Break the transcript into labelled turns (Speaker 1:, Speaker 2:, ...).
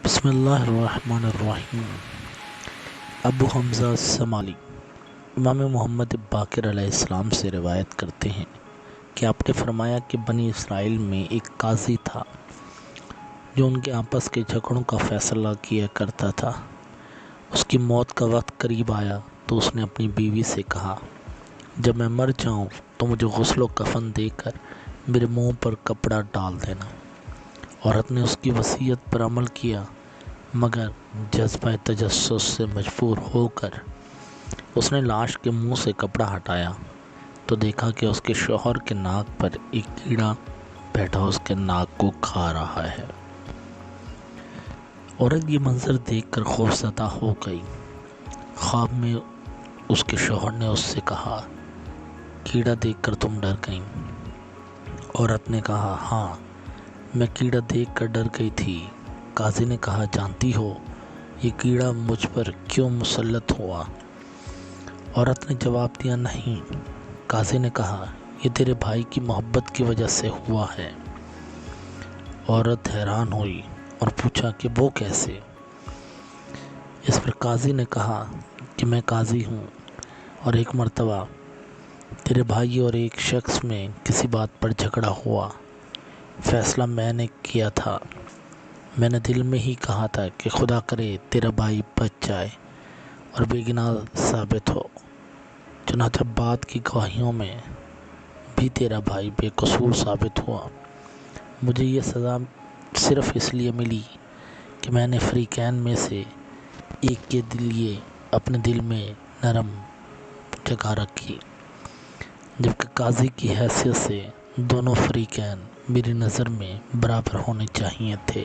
Speaker 1: بسم اللہ الرحمن الرحیم۔ ابو حمزہ سمالی امام محمد باقر علیہ السلام سے روایت کرتے ہیں کہ آپ نے فرمایا کہ بنی اسرائیل میں ایک قاضی تھا جو ان کے آپس کے جھگڑوں کا فیصلہ کیا کرتا تھا۔ اس کی موت کا وقت قریب آیا تو اس نے اپنی بیوی سے کہا، جب میں مر جاؤں تو مجھے غسل و کفن دے کر میرے منہ پر کپڑا ڈال دینا۔ عورت نے اس کی وصیت پر عمل کیا، مگر جذبہ تجسس سے مجبور ہو کر اس نے لاش کے منہ سے کپڑا ہٹایا تو دیکھا کہ اس کے شوہر کے ناک پر ایک کیڑا بیٹھا اس کے ناک کو کھا رہا ہے۔ عورت یہ منظر دیکھ کر خوفزدہ ہو گئی۔ خواب میں اس کے شوہر نے اس سے کہا، کیڑا دیکھ کر تم ڈر گئیں؟ عورت نے کہا، ہاں، میں کیڑا دیکھ کر ڈر گئی تھی۔ قاضی نے کہا، جانتی ہو یہ کیڑا مجھ پر کیوں مسلط ہوا؟ عورت نے جواب دیا، نہیں۔ قاضی نے کہا، یہ تیرے بھائی کی محبت کی وجہ سے ہوا ہے۔ عورت حیران ہوئی اور پوچھا کہ وہ کیسے؟ اس پر قاضی نے کہا کہ میں قاضی ہوں اور ایک مرتبہ تیرے بھائی اور ایک شخص میں کسی بات پر جھگڑا ہوا۔ فیصلہ میں نے کیا تھا۔ میں نے دل میں ہی کہا تھا کہ خدا کرے تیرا بھائی بچ جائے اور بے گناہ ثابت ہو۔ چنانچہ بعد کی گواہیوں میں بھی تیرا بھائی بے قصور ثابت ہوا۔ مجھے یہ سزا صرف اس لیے ملی کہ میں نے فریقین میں سے ایک کے لیے اپنے دل میں نرم جگہ رکھی، جبکہ قاضی کی حیثیت سے دونوں فریقین میری نظر میں برابر ہونے چاہیے تھے۔